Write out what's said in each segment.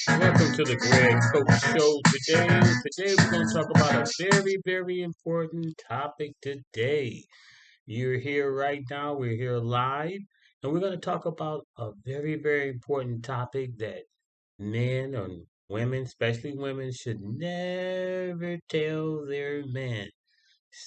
Welcome to the Greg Coach Show Today we're going to talk about a very important topic today. You're here right now. We're here live, and we're going to talk about a very important topic that men and women, especially women, should never tell their men.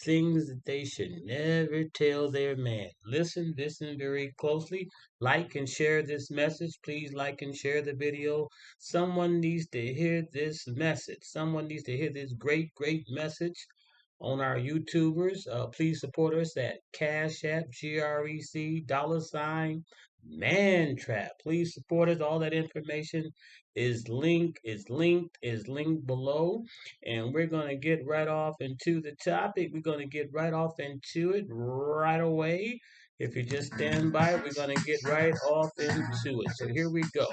Things that they should never tell their man. Listen very closely. Like and share this message. Please like and share the video. Someone needs to hear this message. Someone needs to hear this great message on our YouTubers. Please support us at Cash App, GREC, mantrap. Please support us. All that information is linked below. And we're going to get right off into the topic. We're going to get right off into it right away. If you just stand by, we're going to get right off into it. So here we go.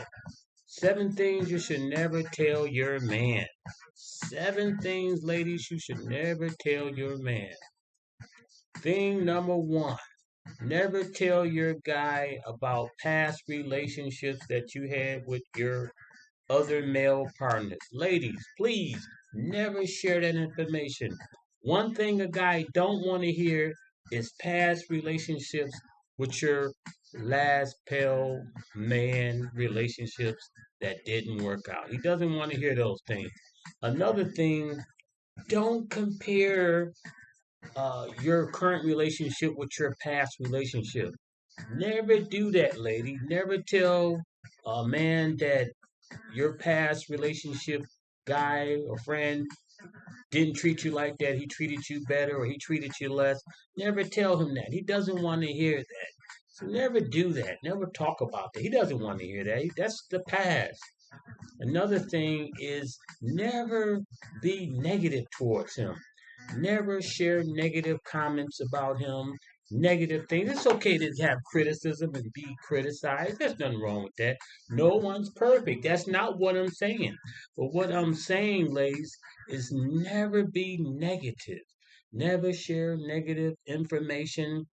7 things you should never tell your man. 7 things, ladies, you should never tell your man. Thing number one, never tell your guy about past relationships that you had with your other male partners. Ladies, please never share that information. One thing a guy don't want to hear is past relationships with your last pale man relationships that didn't work out. He doesn't want to hear those things. Another thing, don't compare your current relationship with your past relationship. Never do that, lady. Never tell a man that your past relationship guy or friend didn't treat you like that. He treated you better or he treated you less. Never tell him that. He doesn't want to hear that. So never do that. Never talk about that. He doesn't want to hear that. That's the past. Another thing is never be negative towards him. Never share negative comments about him, negative things. It's okay to have criticism and be criticized. There's nothing wrong with that. No one's perfect. That's not what I'm saying. But what I'm saying, ladies, is never be negative. Never share negative information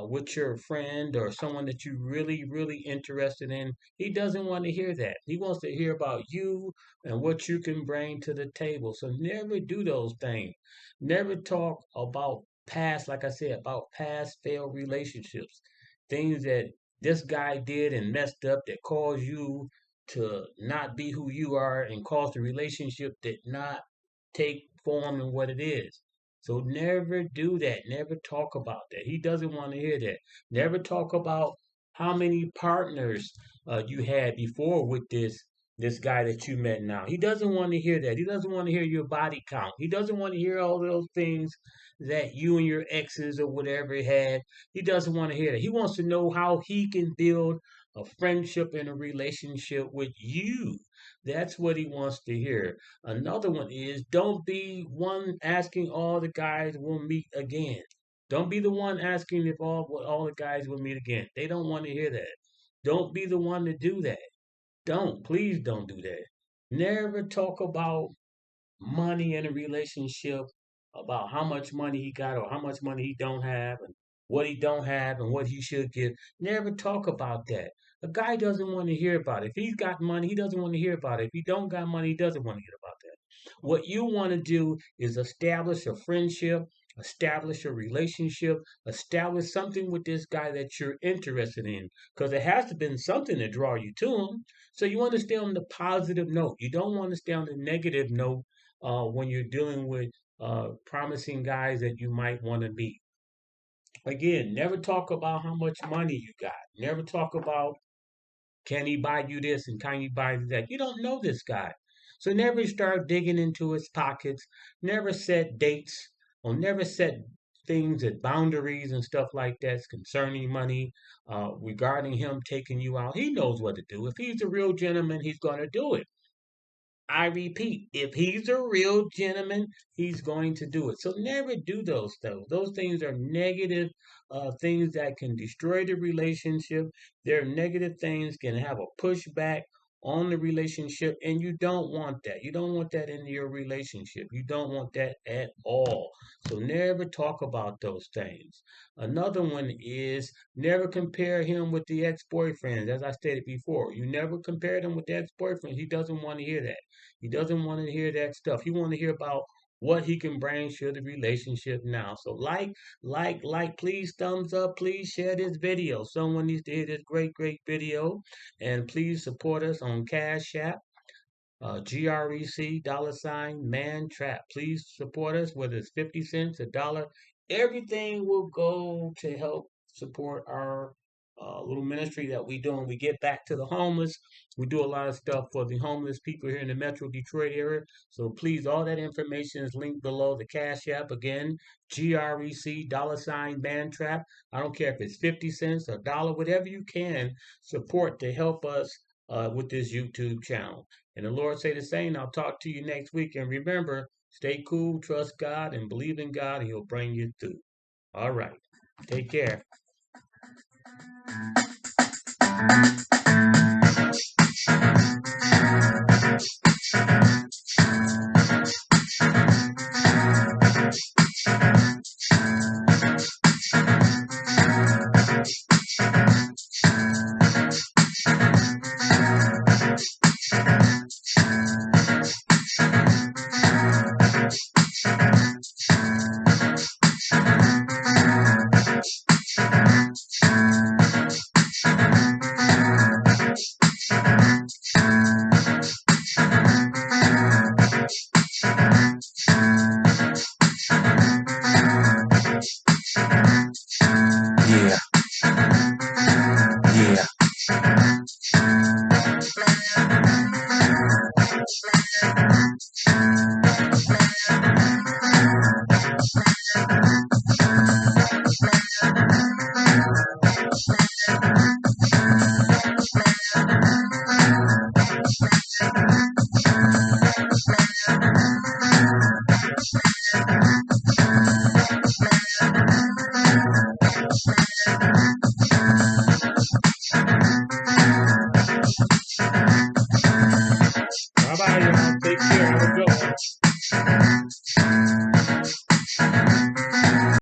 with your friend or someone that you really interested in. He doesn't want to hear that. He wants to hear about you and what you can bring to the table. So never do those things. Never talk about past, like I said, about past failed relationships. Things that this guy did and messed up that caused you to not be who you are and caused the relationship did not take form in what it is. So never do that. Never talk about that. He doesn't want to hear that. Never talk about how many partners you had before with this guy that you met now. He doesn't want to hear that. He doesn't want to hear your body count. He doesn't want to hear all those things that you and your exes or whatever had. He doesn't want to hear that. He wants to know how he can build a friendship and a relationship with you. That's what he wants to hear. Another one is don't be one asking all the guys will meet again. Don't be the one asking if all the guys will meet again. They don't want to hear that. Don't be the one to do that. Please don't do that. Never talk about money in a relationship, about how much money he got or how much money he don't have and what he don't have and what he should give. Never talk about that. A guy doesn't want to hear about it. If he's got money, he doesn't want to hear about it. If he don't got money, he doesn't want to hear about that. What you want to do is establish a friendship, establish a relationship, establish something with this guy that you're interested in. Because it has to be something to draw you to him. So you want to stay on the positive note. You don't want to stay on the negative note when you're dealing with promising guys that you might want to meet. Again, never talk about how much money you got. Never talk about can he buy you this and can he buy you that. You don't know this guy. So never start digging into his pockets. Never set dates or never set things at boundaries and stuff like that concerning money, regarding him taking you out. He knows what to do. If he's a real gentleman, he's going to do it. I repeat, if he's a real gentleman, he's going to do it. So never do those things. Those things are negative things that can destroy the relationship. They're negative things can have a pushback on the relationship, and you don't want that. You don't want that in your relationship. You don't want that at all. So never talk about those things. Another one is never compare him with the ex-boyfriends. As I stated before, you never compare them with the ex-boyfriends. He doesn't want to hear that. He doesn't want to hear that stuff. He want to hear about what he can bring to the relationship now. So please thumbs up, please share this video. Someone needs to hear this great video. And please support us on Cash App, GREC $mantrap. Please support us, whether it's 50 cents, a dollar. Everything will go to help support our little ministry that we do. And we get back to the homeless. We do a lot of stuff for the homeless people here in the Metro Detroit area. So please, all that information is linked below the Cash App. Again, GREC $mantrap. I don't care if it's 50 cents, a dollar, whatever you can support to help us with this YouTube channel. And the Lord say the same. I'll talk to you next week. And remember, stay cool, trust God, and believe in God, and He'll bring you through. All right. Take care.